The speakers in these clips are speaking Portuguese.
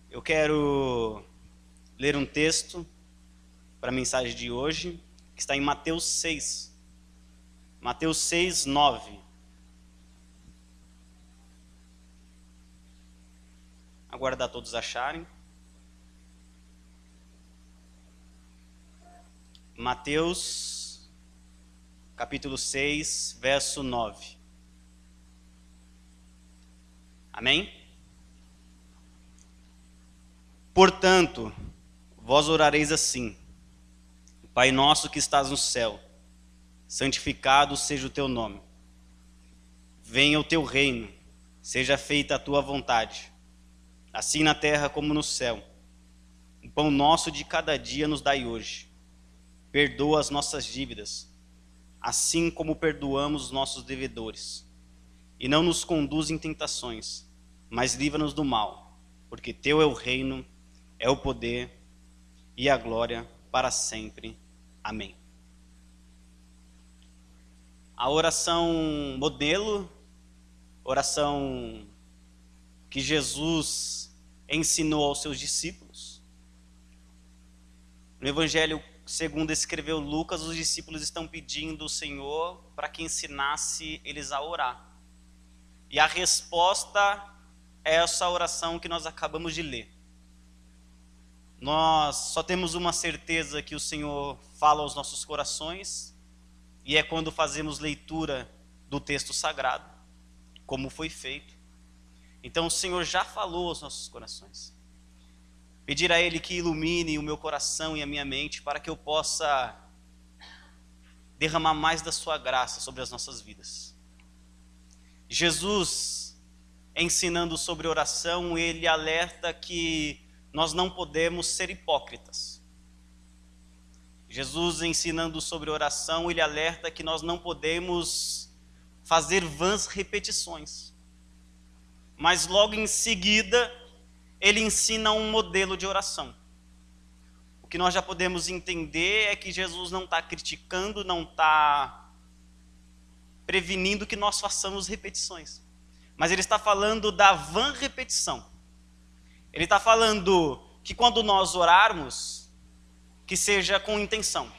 Eu quero ler um texto para a mensagem de hoje, que está em Mateus 6. Mateus 6, 9. Aguardar todos acharem. Mateus, capítulo 6, verso 9. Amém? Portanto, vós orareis assim: Pai nosso que estás no céu, santificado seja o teu nome. Venha o teu reino, seja feita a tua vontade, assim na terra como no céu. O pão nosso de cada dia nos dai hoje. Perdoa as nossas dívidas, assim como perdoamos os nossos devedores. E não nos conduz em tentações, mas livra-nos do mal, porque teu é o reino, é o poder e a glória para sempre. Amém. A oração modelo, oração que Jesus ensinou aos seus discípulos. No Evangelho segundo escreveu Lucas, os discípulos estão pedindo ao Senhor para que ensinasse eles a orar. E a resposta é essa oração que nós acabamos de ler. Nós só temos uma certeza que o Senhor fala aos nossos corações, e é quando fazemos leitura do texto sagrado, como foi feito. Então o Senhor já falou aos nossos corações. Pedir a Ele que ilumine o meu coração e a minha mente para que eu possa derramar mais da sua graça sobre as nossas vidas. Jesus, ensinando sobre oração, Ele alerta que nós não podemos ser hipócritas. Jesus, ensinando sobre oração, Ele alerta que nós não podemos fazer vãs repetições. Mas logo em seguida, Ele ensina um modelo de oração. O que nós já podemos entender é que Jesus não está criticando, não está prevenindo que nós façamos repetições. Mas Ele está falando da vã repetição. Ele está falando que quando nós orarmos, que seja com intenção.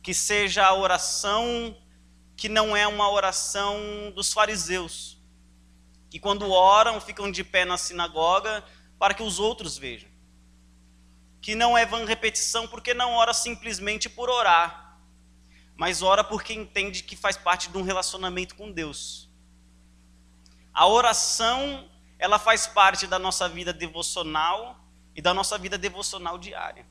Que seja a oração que não é uma oração dos fariseus. Que quando oram, ficam de pé na sinagoga para que os outros vejam. Que não é vã repetição porque não ora simplesmente por orar, mas ora porque entende que faz parte de um relacionamento com Deus. A oração, ela faz parte da nossa vida devocional e da nossa vida devocional diária.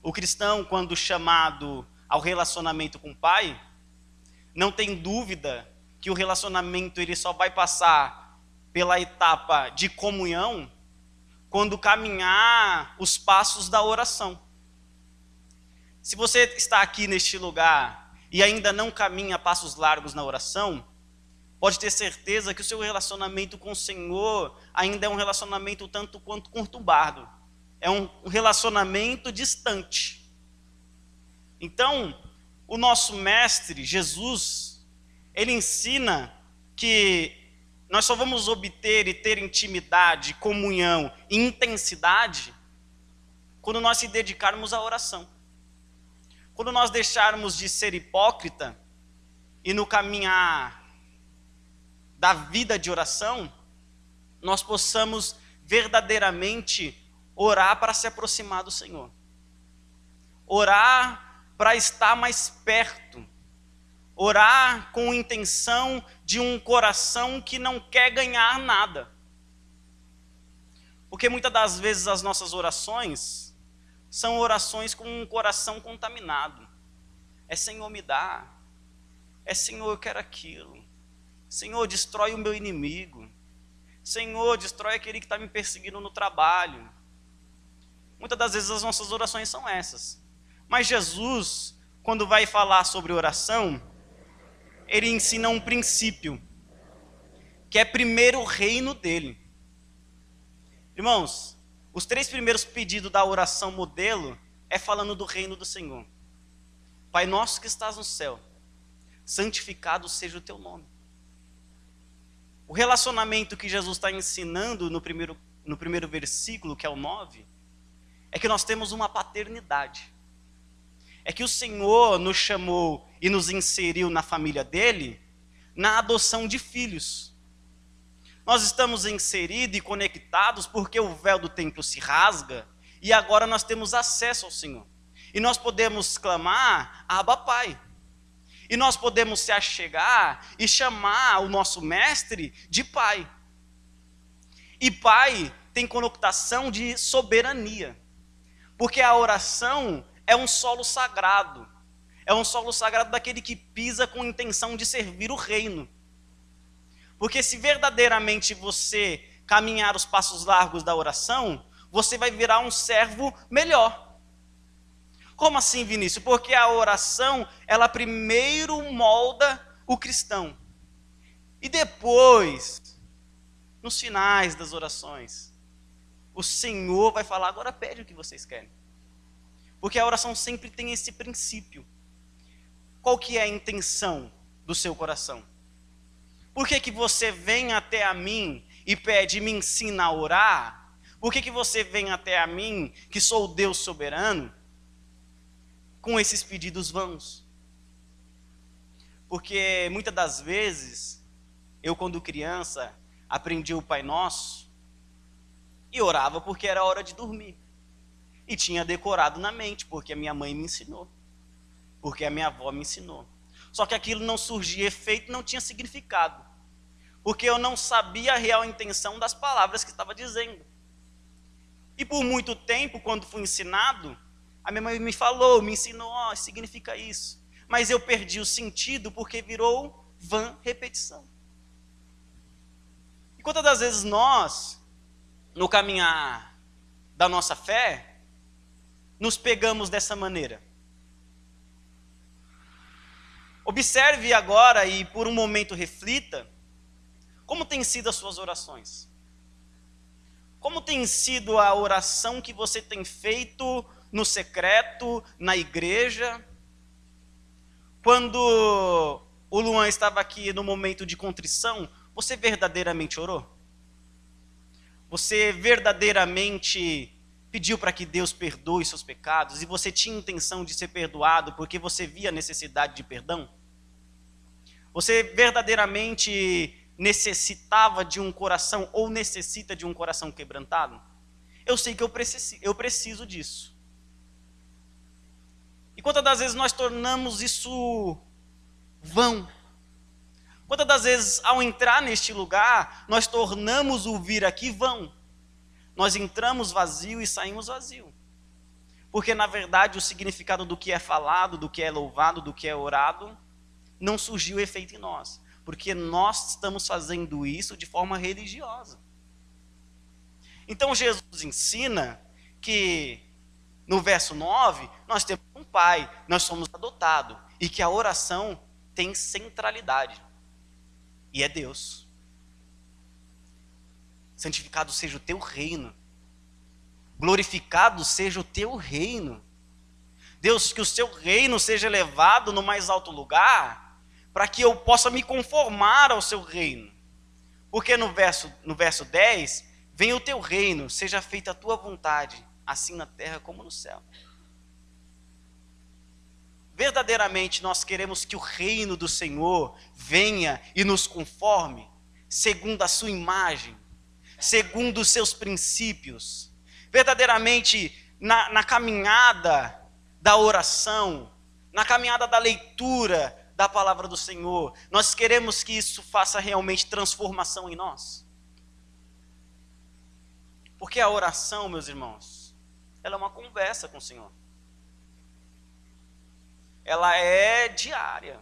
O cristão, quando chamado ao relacionamento com o Pai, não tem dúvida que o relacionamento ele só vai passar pela etapa de comunhão quando caminhar os passos da oração. Se você está aqui neste lugar e ainda não caminha passos largos na oração, pode ter certeza que o seu relacionamento com o Senhor ainda é um relacionamento tanto quanto conturbado. É um relacionamento distante. Então, o nosso mestre, Jesus, ele ensina que nós só vamos obter e ter intimidade, comunhão e intensidade quando nós se dedicarmos à oração. Quando nós deixarmos de ser hipócrita e no caminhar da vida de oração, nós possamos verdadeiramente orar para se aproximar do Senhor. Orar para estar mais perto. Orar com intenção de um coração que não quer ganhar nada. Porque muitas das vezes as nossas orações são orações com um coração contaminado. É Senhor, me dá. É Senhor, eu quero aquilo. Senhor, destrói o meu inimigo. Senhor, destrói aquele que está me perseguindo no trabalho. Muitas das vezes as nossas orações são essas. Mas Jesus, quando vai falar sobre oração, ele ensina um princípio, que é primeiro o reino dele. Irmãos, os 3 primeiros pedidos da oração modelo é falando do reino do Senhor. Pai nosso que estás no céu, santificado seja o teu nome. O relacionamento que Jesus está ensinando no primeiro versículo, que é o 9, é que nós temos uma paternidade. É que o Senhor nos chamou e nos inseriu na família dele, na adoção de filhos. Nós estamos inseridos e conectados porque o véu do templo se rasga e agora nós temos acesso ao Senhor. E nós podemos clamar, Abba Pai. E nós podemos se achegar e chamar o nosso mestre de Pai. E Pai tem conotação de soberania. Porque a oração é um solo sagrado. É um solo sagrado daquele que pisa com intenção de servir o reino. Porque se verdadeiramente você caminhar os passos largos da oração, você vai virar um servo melhor. Como assim, Vinícius? Porque a oração, ela primeiro molda o cristão. E depois, nos finais das orações, o Senhor vai falar, agora pede o que vocês querem. Porque a oração sempre tem esse princípio. Qual que é a intenção do seu coração? Por que você vem até a mim e pede, me ensina a orar? Por que você vem até a mim, que sou o Deus soberano, com esses pedidos vãos? Porque muitas das vezes, eu quando criança, aprendi o Pai Nosso e orava porque era hora de dormir. E tinha decorado na mente, porque a minha mãe me ensinou. Porque a minha avó me ensinou. Só que aquilo não surgia efeito, não tinha significado. Porque eu não sabia a real intenção das palavras que estava dizendo. E por muito tempo, quando fui ensinado, a minha mãe me falou, me ensinou, significa isso. Mas eu perdi o sentido porque virou vã repetição. E quantas das vezes nós, no caminhar da nossa fé, nos pegamos dessa maneira? Observe agora e por um momento reflita, como tem sido as suas orações? Como tem sido a oração que você tem feito no secreto, na igreja? Quando o Luan estava aqui no momento de contrição, você verdadeiramente orou? Você verdadeiramente pediu para que Deus perdoe seus pecados e você tinha intenção de ser perdoado porque você via a necessidade de perdão? Você verdadeiramente necessitava de um coração ou necessita de um coração quebrantado? Eu sei que eu preciso disso. E quantas das vezes nós tornamos isso vão? Quantas das vezes ao entrar neste lugar, nós tornamos o vir aqui vão? Nós entramos vazio e saímos vazio. Porque na verdade o significado do que é falado, do que é louvado, do que é orado, não surgiu efeito em nós. Porque nós estamos fazendo isso de forma religiosa. Então Jesus ensina que no verso 9, nós temos um pai, nós somos adotados. E que a oração tem centralidade. E é Deus. Santificado seja o teu reino. Glorificado seja o teu reino. Deus, que o seu reino seja elevado no mais alto lugar, para que eu possa me conformar ao seu reino. Porque no verso 10, venha o teu reino, seja feita a tua vontade, assim na terra como no céu. Verdadeiramente nós queremos que o reino do Senhor venha e nos conforme, segundo a sua imagem, segundo os seus princípios. Verdadeiramente na caminhada da oração, na caminhada da leitura da palavra do Senhor, nós queremos que isso faça realmente transformação em nós. Porque a oração, meus irmãos, ela é uma conversa com o Senhor. Ela é diária.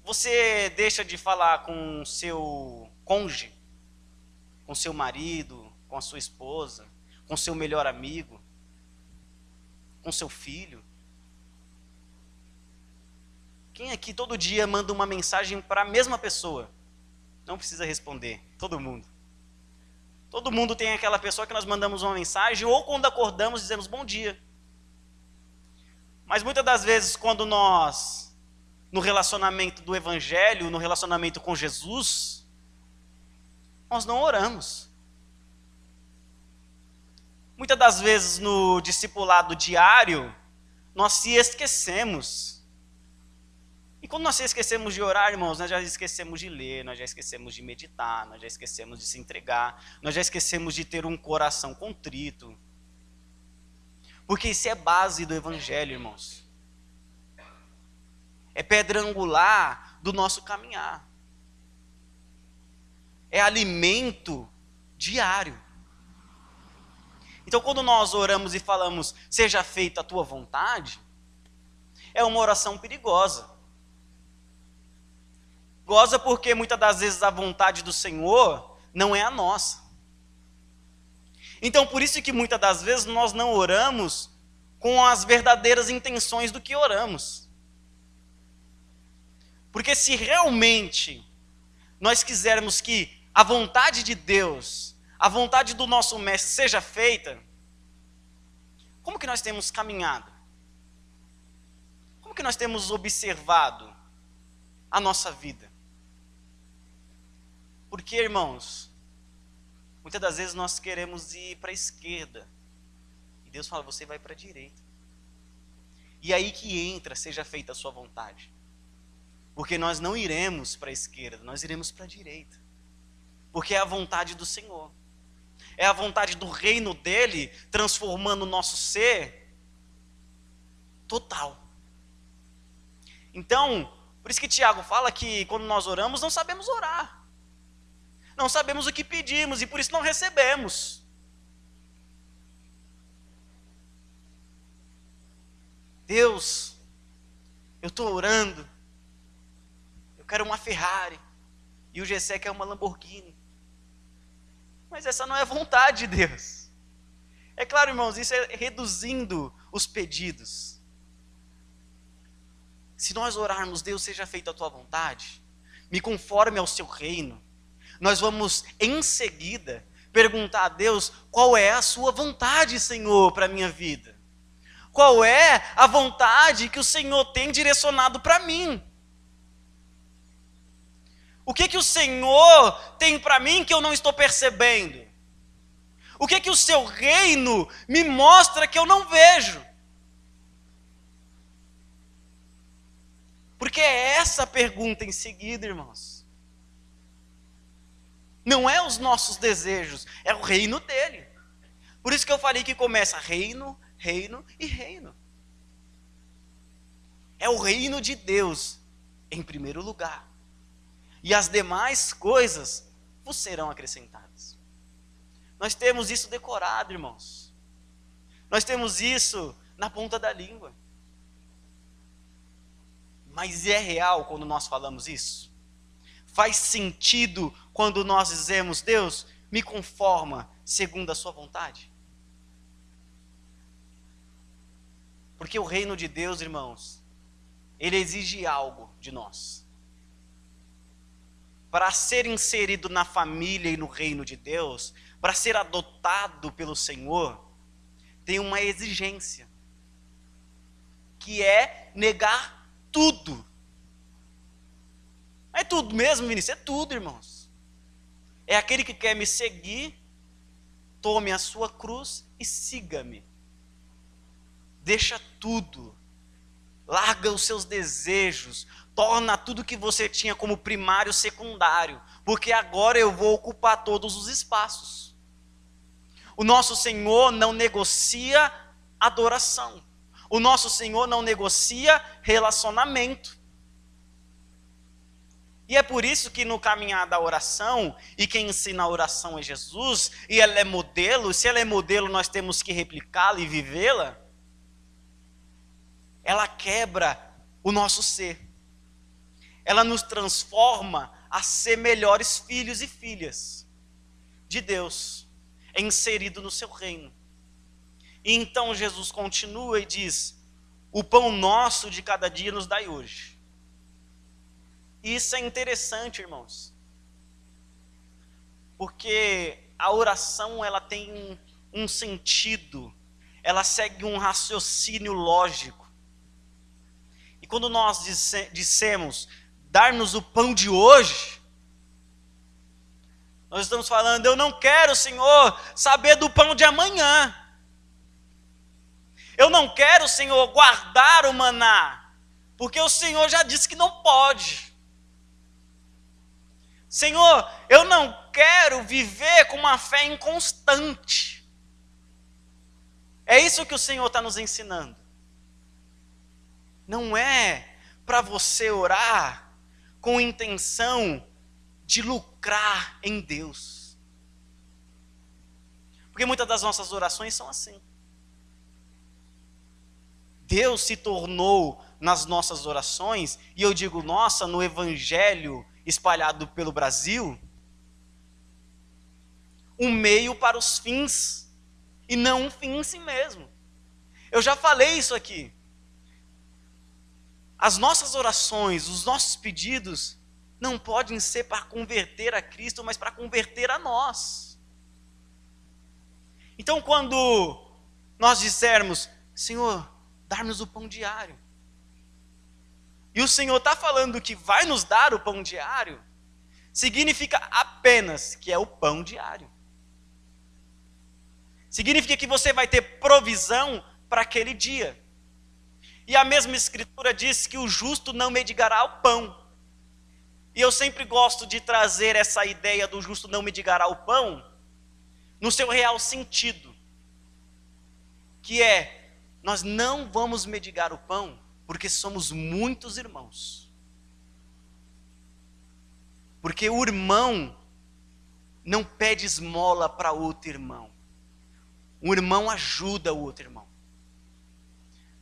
Você deixa de falar com seu cônjuge, com seu marido, com a sua esposa, com seu melhor amigo, com seu filho? Quem aqui todo dia manda uma mensagem para a mesma pessoa? Não precisa responder, todo mundo. Todo mundo tem aquela pessoa que nós mandamos uma mensagem, ou quando acordamos dizemos bom dia. Mas muitas das vezes quando nós no relacionamento do Evangelho, no relacionamento com Jesus, nós não oramos. Muitas das vezes no discipulado diário, nós se esquecemos. E quando nós se esquecemos de orar, irmãos, nós já esquecemos de ler, nós já esquecemos de meditar, nós já esquecemos de se entregar, nós já esquecemos de ter um coração contrito. Porque isso é base do Evangelho, irmãos. É pedra angular do nosso caminhar. É alimento diário. Então, quando nós oramos e falamos, seja feita a tua vontade, é uma oração perigosa. Perigosa porque muitas das vezes a vontade do Senhor não é a nossa. Então, por isso que muitas das vezes nós não oramos com as verdadeiras intenções do que oramos. Porque se realmente nós quisermos que a vontade de Deus, a vontade do nosso Mestre seja feita, como que nós temos caminhado? Como que nós temos observado a nossa vida? Porque, irmãos, muitas das vezes nós queremos ir para a esquerda. E Deus fala, você vai para a direita. E aí que entra, seja feita a sua vontade. Porque nós não iremos para a esquerda, nós iremos para a direita. Porque é a vontade do Senhor. É a vontade do reino dele, transformando o nosso ser total. Então, por isso que Tiago fala que quando nós oramos, não sabemos orar. Não sabemos o que pedimos e por isso não recebemos. Deus, eu estou orando, eu quero uma Ferrari, e o Gessé quer uma Lamborghini. Mas essa não é a vontade de Deus. É claro, irmãos, isso é reduzindo os pedidos. Se nós orarmos, Deus, seja feita a tua vontade, me conforme ao seu reino, nós vamos em seguida perguntar a Deus qual é a sua vontade, Senhor, para a minha vida. Qual é a vontade que o Senhor tem direcionado para mim? O que o Senhor tem para mim que eu não estou percebendo? O que o seu reino me mostra que eu não vejo? Porque é essa a pergunta em seguida, irmãos. Não é os nossos desejos, é o reino dele. Por isso que eu falei que começa reino, reino e reino. É o reino de Deus em primeiro lugar. E as demais coisas vos serão acrescentadas. Nós temos isso decorado, irmãos. Nós temos isso na ponta da língua. Mas é real quando nós falamos isso? Faz sentido quando nós dizemos, Deus, me conforma segundo a sua vontade? Porque o reino de Deus, irmãos, ele exige algo de nós. Para ser inserido na família e no reino de Deus, para ser adotado pelo Senhor, tem uma exigência, que é negar tudo. É tudo mesmo, Vinícius? É tudo, irmãos. É aquele que quer me seguir, tome a sua cruz e siga-me. Deixa tudo. Larga os seus desejos. Torna tudo que você tinha como primário secundário. Porque agora eu vou ocupar todos os espaços. O nosso Senhor não negocia adoração. O nosso Senhor não negocia relacionamento. E é por isso que no caminhar da oração, e quem ensina a oração é Jesus, e ela é modelo, se ela é modelo nós temos que replicá-la e vivê-la, ela quebra o nosso ser. Ela nos transforma a ser melhores filhos e filhas de Deus, inserido no seu reino. E então Jesus continua e diz, o pão nosso de cada dia nos dai hoje. E isso é interessante, irmãos, porque a oração ela tem um sentido, ela segue um raciocínio lógico. E E quando nós dissemos dar-nos o pão de hoje, nós estamos falando, eu não quero, Senhor, saber do pão de amanhã. Eu não quero, Senhor, guardar o maná, porque o Senhor já disse que não pode. Senhor, eu não quero viver com uma fé inconstante. É isso que o Senhor está nos ensinando. Não é para você orar com intenção de lucrar em Deus. Porque muitas das nossas orações são assim. Deus se tornou nas nossas orações, e eu digo nossa, no evangelho espalhado pelo Brasil, um meio para os fins, e não um fim em si mesmo. Eu já falei isso aqui. As nossas orações, os nossos pedidos, não podem ser para converter a Cristo, mas para converter a nós. Então, quando nós dissermos, Senhor, dar-nos o pão diário, e o Senhor está falando que vai nos dar o pão diário, significa apenas que é o pão diário. Significa que você vai ter provisão para aquele dia. E a mesma Escritura diz que o justo não mendigará o pão. E eu sempre gosto de trazer essa ideia do justo não mendigará o pão no seu real sentido. Que é, nós não vamos mendigar o pão porque somos muitos irmãos. Porque o irmão não pede esmola para outro irmão. O irmão ajuda o outro irmão.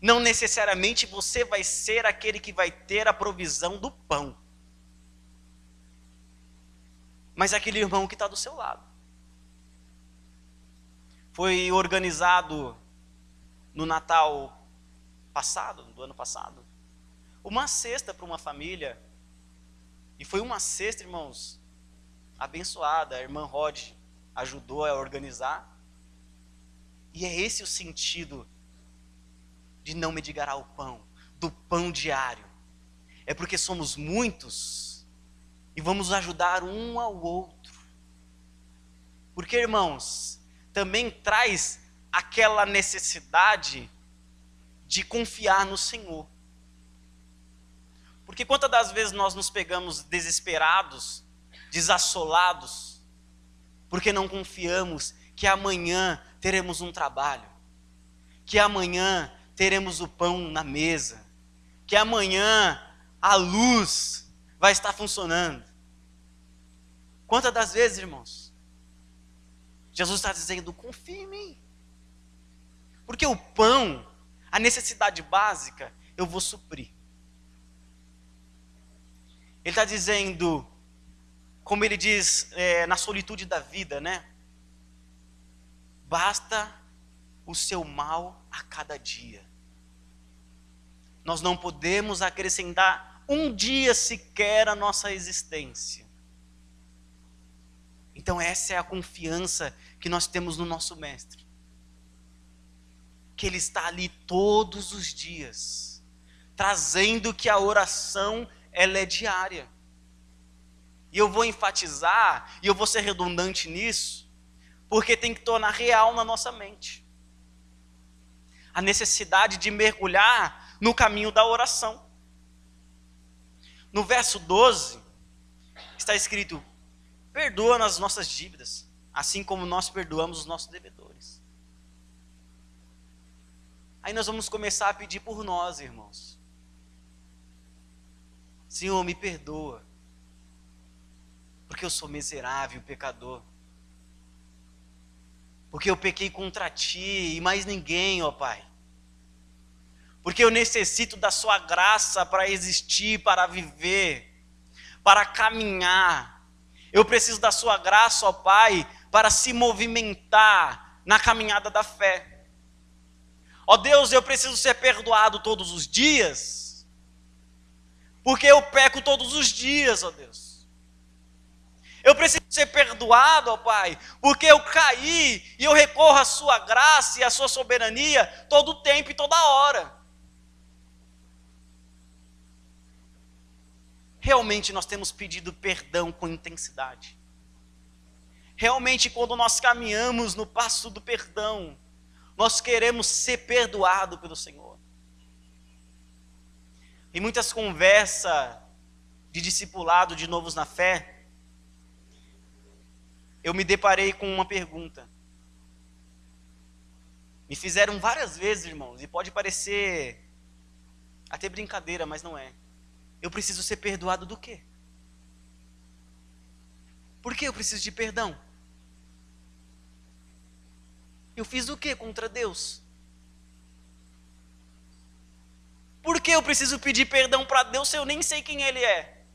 Não necessariamente você vai ser aquele que vai ter a provisão do pão. Mas aquele irmão que está do seu lado. Foi organizado no Natal passado, do ano passado, uma cesta para uma família. E foi uma cesta, irmãos, abençoada. A irmã Rod ajudou a organizar. E é esse o sentido de não mendigar o pão, do pão diário. É porque somos muitos e vamos ajudar um ao outro. Porque, irmãos, também traz aquela necessidade de confiar no Senhor. Porque quantas das vezes nós nos pegamos desesperados, desassolados, porque não confiamos que amanhã teremos um trabalho, que amanhã teremos o pão na mesa, que amanhã a luz vai estar funcionando. Quantas das vezes, irmãos, Jesus está dizendo, confie em mim. Porque o pão, a necessidade básica, eu vou suprir. Ele está dizendo, como ele diz na solitude da vida, né? Basta o seu mal a cada dia. Nós não podemos acrescentar um dia sequer à nossa existência. Então essa é a confiança que nós temos no nosso Mestre. Que Ele está ali todos os dias, trazendo que a oração ela é diária. E eu vou enfatizar, e eu vou ser redundante nisso, porque tem que tornar real na nossa mente a necessidade de mergulhar no caminho da oração. No verso 12, está escrito, perdoa as nossas dívidas, assim como nós perdoamos os nossos devedores. Aí nós vamos começar a pedir por nós, irmãos. Senhor, me perdoa, porque eu sou miserável, pecador. Porque eu pequei contra Ti e mais ninguém, ó Pai. Porque eu necessito da Sua graça para existir, para viver, para caminhar. Eu preciso da Sua graça, ó Pai, para se movimentar na caminhada da fé. Ó Deus, eu preciso ser perdoado todos os dias, porque eu peco todos os dias, ó Deus. Eu preciso ser perdoado, ó Pai, porque eu caí e eu recorro à Sua graça e à Sua soberania todo o tempo e toda hora. realmente nós temos pedido perdão com intensidade? Realmente, quando nós caminhamos no passo do perdão, nós queremos ser perdoado pelo Senhor? Em muitas conversas de discipulado de novos na fé, eu me deparei com uma pergunta. Me fizeram várias vezes, irmãos, e pode parecer até brincadeira, mas não é. Eu preciso ser perdoado do quê? Por que eu preciso de perdão? Eu fiz o quê contra Deus? Por que eu preciso pedir perdão para Deus se eu nem sei quem Ele é?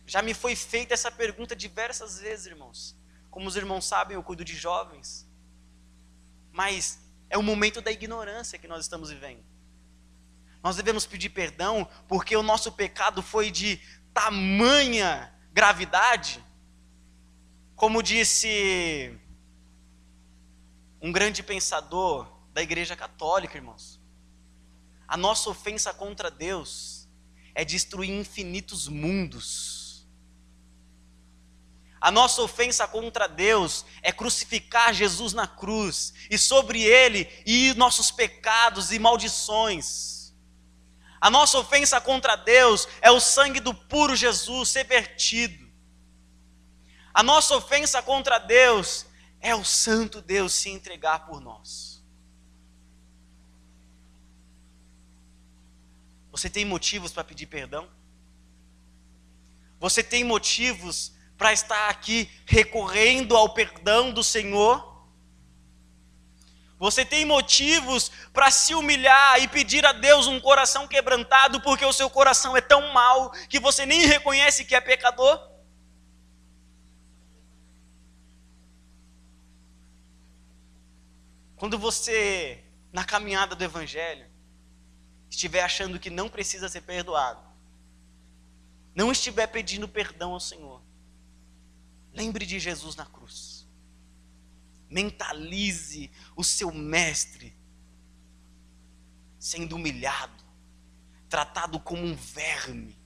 Já me foi feita essa pergunta diversas vezes, irmãos. Como os irmãos sabem, eu cuido de jovens. Mas é o momento da ignorância que nós estamos vivendo. Nós devemos pedir perdão porque o nosso pecado foi de tamanha gravidade. Como disse um grande pensador da Igreja Católica, irmãos, a nossa ofensa contra Deus é destruir infinitos mundos. A nossa ofensa contra Deus é crucificar Jesus na cruz, e sobre Ele ir nossos pecados e maldições. A nossa ofensa contra Deus é o sangue do puro Jesus ser vertido. A nossa ofensa contra Deus é o santo Deus se entregar por nós. Você tem motivos para pedir perdão? Você tem motivos para estar aqui recorrendo ao perdão do Senhor? Você tem motivos para se humilhar e pedir a Deus um coração quebrantado, porque o seu coração é tão mau que você nem reconhece que é pecador? Quando você, na caminhada do Evangelho, estiver achando que não precisa ser perdoado, não estiver pedindo perdão ao Senhor, lembre de Jesus na cruz. Mentalize o seu mestre sendo humilhado, tratado como um verme.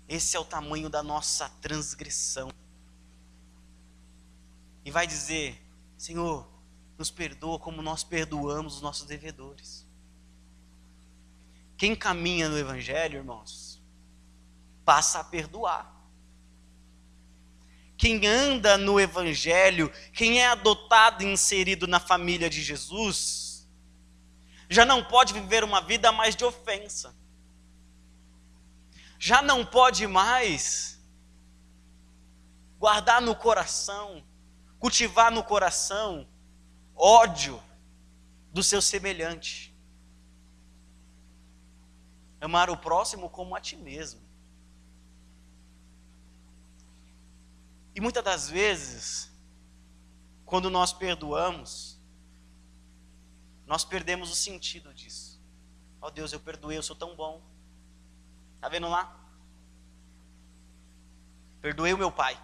Esse é o tamanho da nossa transgressão. E vai dizer: Senhor, nos perdoa como nós perdoamos os nossos devedores. Quem caminha no Evangelho, irmãos, passa a perdoar. Quem anda no Evangelho, quem é adotado e inserido na família de Jesus, já não pode viver uma vida mais de ofensa. Já não pode mais guardar no coração, cultivar no coração ódio do seu semelhante. Amar o próximo como a ti mesmo. E muitas das vezes, quando nós perdoamos, nós perdemos o sentido disso. Ó Deus, eu perdoei, eu sou tão bom. Está vendo lá? Perdoei o meu pai.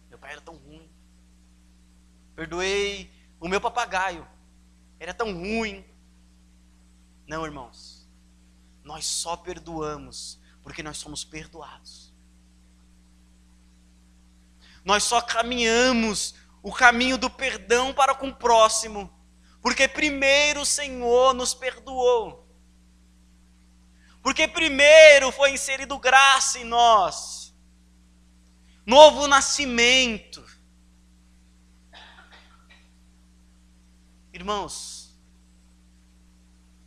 Meu pai era tão ruim. Perdoei o meu papagaio. Era tão ruim. Não, irmãos. Nós só perdoamos porque nós somos perdoados. Nós só caminhamos o caminho do perdão para com o próximo, porque primeiro o Senhor nos perdoou. Porque primeiro foi inserido graça em nós. Novo nascimento. Irmãos,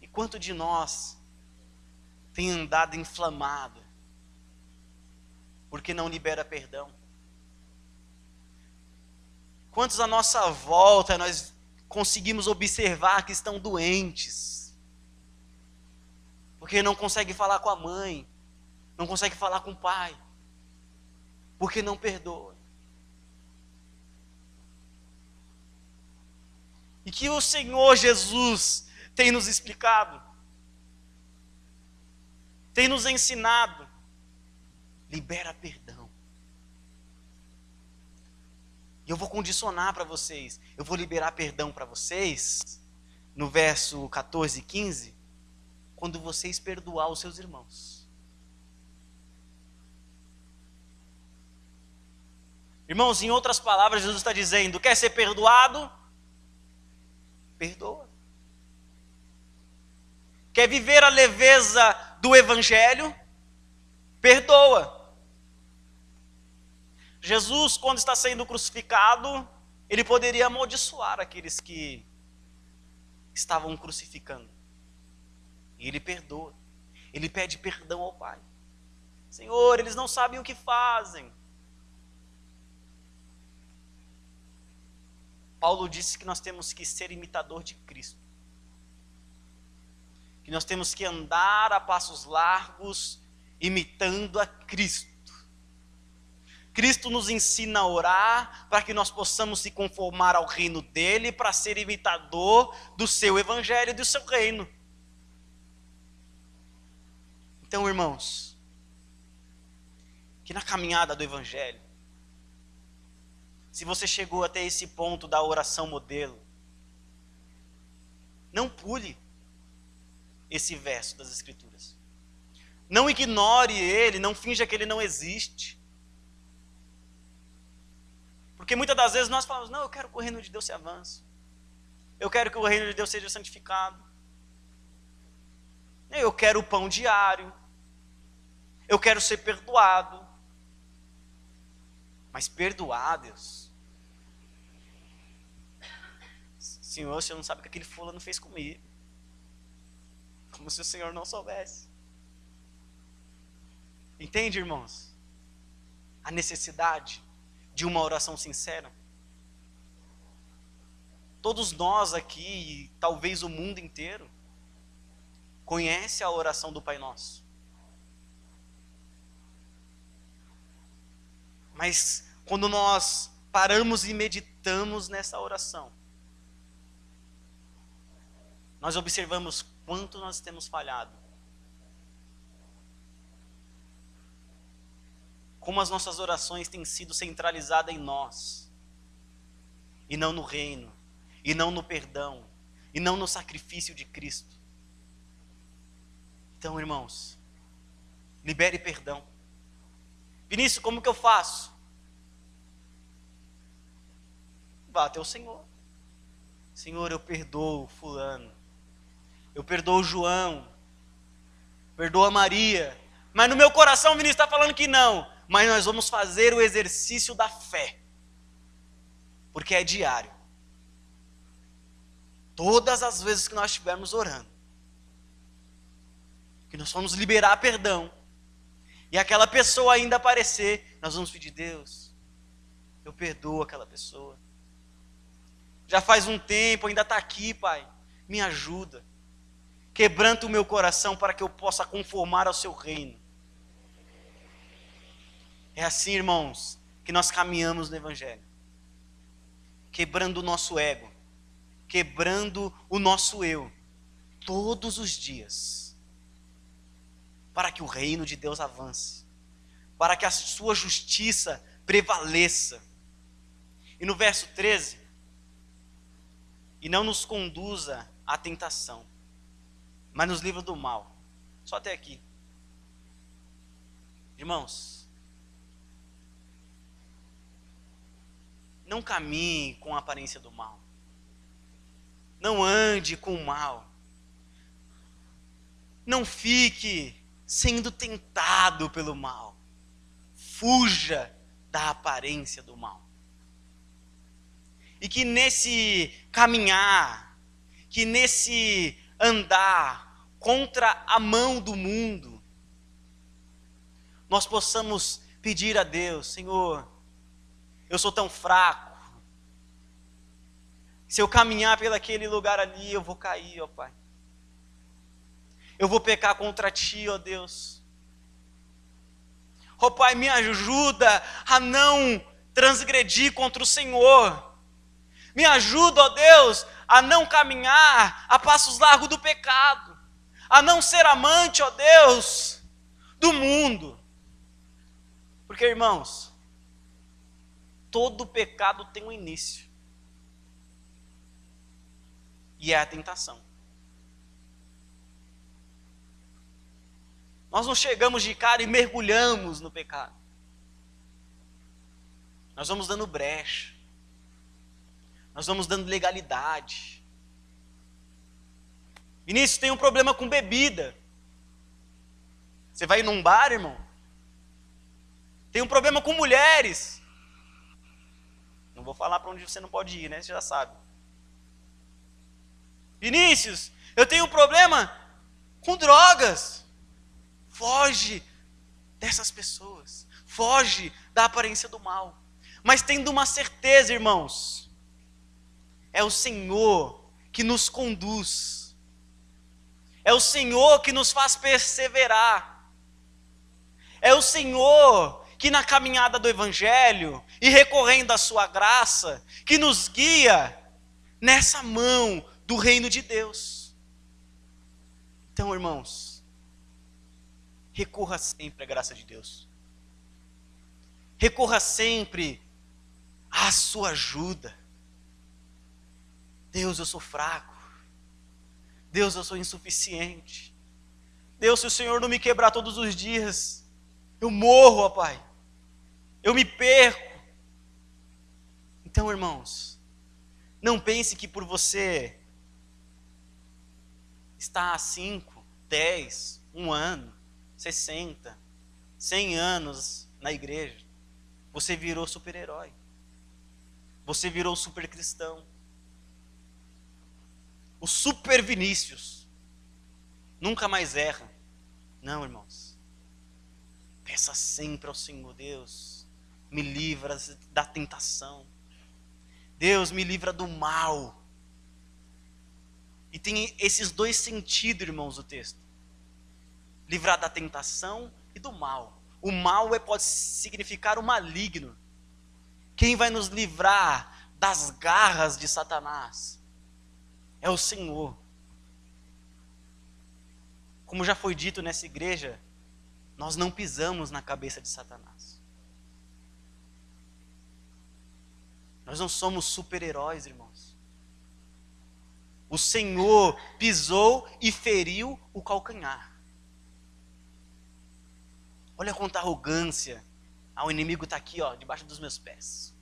e quanto de nós tem andado inflamado porque não libera perdão? Quantos à nossa volta nós conseguimos observar que estão doentes, porque não consegue falar com a mãe, não consegue falar com o pai, porque não perdoa? E que o Senhor Jesus tem nos explicado, tem nos ensinado: libera perdão. E eu vou condicionar para vocês, eu vou liberar perdão para vocês, no verso 14 e 15, quando vocês perdoar os seus irmãos. Irmãos, em outras palavras, Jesus está dizendo: quer ser perdoado? Perdoa. Quer viver a leveza do Evangelho? Perdoa. Jesus, quando está sendo crucificado, ele poderia amaldiçoar aqueles que estavam crucificando. E ele perdoa. Ele pede perdão ao Pai. Senhor, eles não sabem o que fazem. Paulo disse que nós temos que ser imitador de Cristo. Que nós temos que andar a passos largos, imitando a Cristo. Cristo nos ensina a orar para que nós possamos se conformar ao reino dele, para ser imitador do seu evangelho e do seu reino. Então, irmãos, que na caminhada do evangelho, se você chegou até esse ponto da oração modelo, não pule esse verso das Escrituras. Não ignore ele, não finja que ele não existe. Porque muitas das vezes nós falamos: não, eu quero que o reino de Deus se avance. Eu quero que o reino de Deus seja santificado. Eu quero o pão diário. Eu quero ser perdoado. Mas perdoar, Deus? Senhor, o Senhor não sabe o que aquele fulano fez comigo. Como se o Senhor não soubesse. Entende, irmãos? A necessidade de uma oração sincera. Todos nós aqui, e talvez o mundo inteiro, conhece a oração do Pai Nosso. Mas quando nós paramos e meditamos nessa oração, nós observamos quanto nós temos falhado. Como as nossas orações têm sido centralizadas em nós, e não no reino, e não no perdão, e não no sacrifício de Cristo. Então, irmãos, libere perdão. Vinícius, como que eu faço? Vá até o Senhor. Senhor, eu perdoo fulano. Eu perdoo João. Perdoo a Maria. Mas no meu coração o Vinícius está falando que não. Mas nós vamos fazer o exercício da fé. Porque é diário. Todas as vezes que nós estivermos orando, que nós vamos liberar perdão, e aquela pessoa ainda aparecer, nós vamos pedir: Deus, eu perdoo aquela pessoa. Já faz um tempo, ainda está aqui, Pai. Me ajuda. Quebranta o meu coração para que eu possa conformar ao seu reino. É assim, irmãos, que nós caminhamos no Evangelho. Quebrando o nosso ego. Quebrando o nosso eu. Todos os dias. Para que o reino de Deus avance. Para que a sua justiça prevaleça. E no verso 13. E não nos conduza à tentação, mas nos livra do mal. Só até aqui. Irmãos, não caminhe com a aparência do mal. Não ande com o mal. Não fique sendo tentado pelo mal. Fuja da aparência do mal. E que nesse caminhar, que nesse andar contra a mão do mundo, nós possamos pedir a Deus: Senhor, eu sou tão fraco. Se eu caminhar pelo aquele lugar ali, eu vou cair, ó Pai. Eu vou pecar contra Ti, ó Deus. Ó Pai, me ajuda a não transgredir contra o Senhor. Me ajuda, ó Deus, a não caminhar a passos largos do pecado. A não ser amante, ó Deus, do mundo. Porque, irmãos, todo pecado tem um início. e é a tentação. Nós não chegamos de cara e mergulhamos no pecado. Nós vamos dando brecha. Nós vamos dando legalidade. Vinícius, tem um problema com bebida. Você vai num bar, irmão? Tem um problema com mulheres. Não vou falar para onde você não pode ir, né? Você já sabe. Vinícius, eu tenho um problema com drogas. Foge dessas pessoas. Foge da aparência do mal. Mas tendo uma certeza, irmãos, é o Senhor que nos conduz. É o Senhor que nos faz perseverar. É o Senhor que na caminhada do Evangelho e recorrendo à sua graça, que nos guia nessa mão do reino de Deus. Então, irmãos, recorra sempre à graça de Deus. Recorra sempre à sua ajuda. Deus, eu sou fraco. Deus, eu sou insuficiente. Deus, se o Senhor não me quebrar todos os dias, eu morro, ó Pai. Eu me perco. Então, irmãos, não pense que por você estar há 5, 10, 1 ano, 60, 100 anos na igreja, você virou super-herói. Você virou super cristão. O super Vinícius nunca mais erra. Não, irmãos. Peça sempre ao Senhor: Deus, me livra da tentação. Deus, me livra do mal. E tem esses dois sentidos, irmãos, do texto. Livrar da tentação e do mal. O mal pode significar o maligno. Quem vai nos livrar das garras de Satanás é o Senhor. Como já foi dito nessa igreja, nós não pisamos na cabeça de Satanás. Nós não somos super-heróis, irmãos. O Senhor pisou e feriu o calcanhar. Olha quanta arrogância. O inimigo está aqui, ó, debaixo dos meus pés.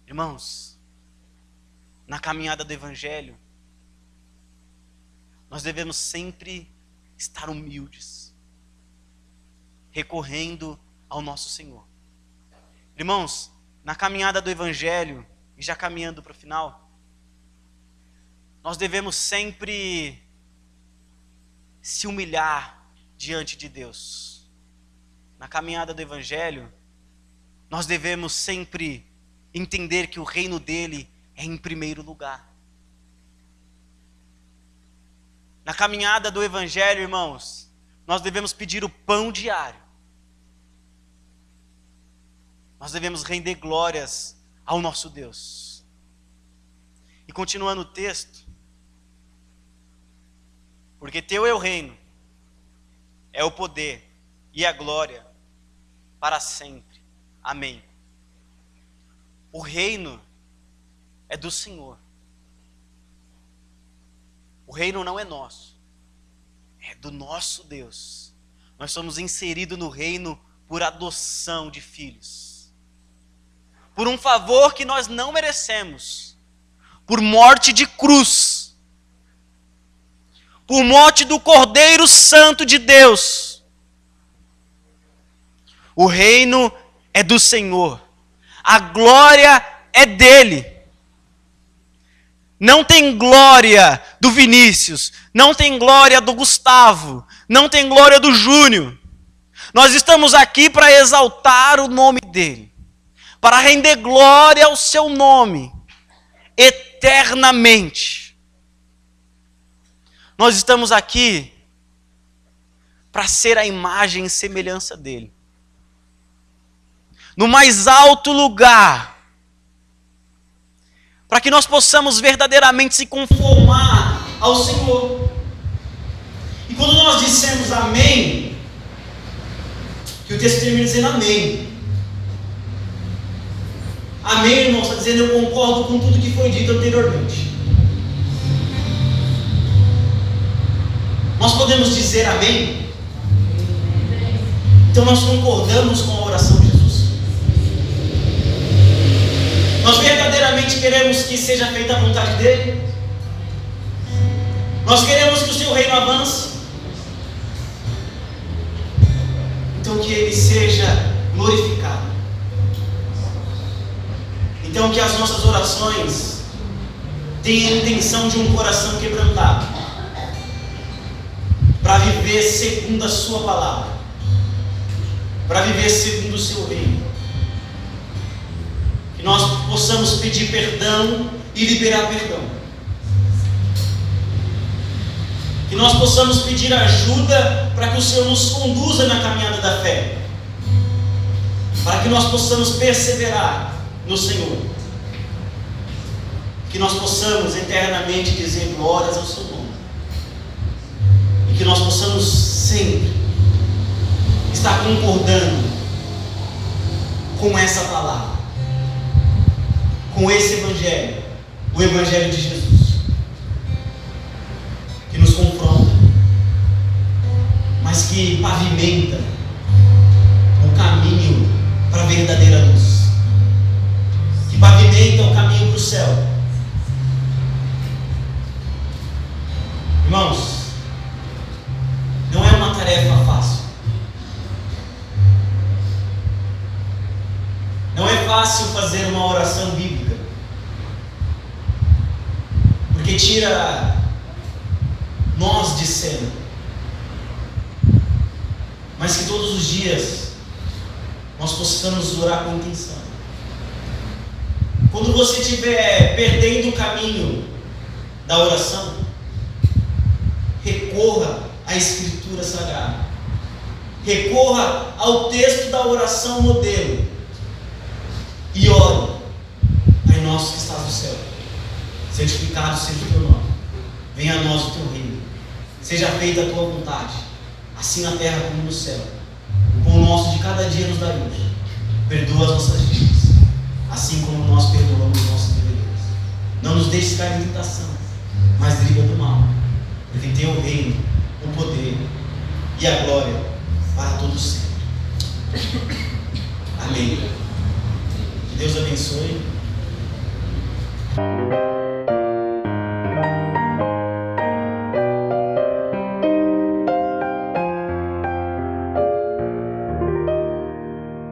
Irmãos, na caminhada do Evangelho, nós devemos sempre estar humildes, recorrendo ao nosso Senhor. Irmãos, na caminhada do Evangelho, e já caminhando para o final, nós devemos sempre se humilhar diante de Deus. Na caminhada do Evangelho, nós devemos sempre entender que o reino dele é em primeiro lugar. Na caminhada do Evangelho, irmãos, nós devemos pedir o pão diário. Nós devemos render glórias ao nosso Deus. E continuando o texto, porque teu é o reino, é o poder e a glória para sempre. Amém. O reino é do Senhor. O reino não é nosso, é do nosso Deus. Nós somos inseridos no reino por adoção de filhos, por um favor que nós não merecemos, por morte de cruz, por morte do Cordeiro Santo de Deus. O reino é do Senhor, a glória é dele. Não tem glória do Vinícius, não tem glória do Gustavo, não tem glória do Júnior. Nós estamos aqui para exaltar o nome dele, para render glória ao seu nome, eternamente. Nós estamos aqui para ser a imagem e semelhança dele. No mais alto lugar, para que nós possamos verdadeiramente se conformar ao Senhor. E quando nós dissemos amém, que o texto termina dizendo amém. Amém, irmão, está dizendo eu concordo com tudo que foi dito anteriormente. Nós podemos dizer amém? Então nós concordamos com a oração de Jesus? Nós verdadeiramente queremos que seja feita a vontade dele? Nós queremos que o seu reino avance? Então que ele seja glorificado. Então que as nossas orações tenham a intenção de um coração quebrantado, para viver segundo a sua palavra, para viver segundo o seu reino. Que nós possamos pedir perdão e liberar perdão. Que nós possamos pedir ajuda para que o Senhor nos conduza na caminhada da fé, para que nós possamos perseverar no Senhor, que nós possamos eternamente dizer glórias ao seu nome, e que nós possamos sempre estar concordando com essa palavra, com esse Evangelho, o Evangelho de Jesus, que nos confronta, mas que pavimenta o caminho para a verdadeira luz, que pavimenta o caminho para o céu. Irmãos, não é uma tarefa fácil. Não é fácil fazer uma oração bíblica, porque tira nós de cena, mas que todos os dias nós possamos orar com intenção. Quando você estiver perdendo o caminho da oração, recorra à Escritura Sagrada, recorra ao texto da oração modelo e ore: Pai nosso que estás no céu, santificado seja o teu nome, venha a nós o teu reino, seja feita a tua vontade, assim na terra como no céu. O pão nosso de cada dia nos dai hoje, perdoa as nossas dívidas, assim como nós perdoamos os nossos devedores. Não nos deixes cair em tentação, mas livra do mal, porque tem o reino, o poder e a glória para todos sempre. Amém. Que Deus abençoe.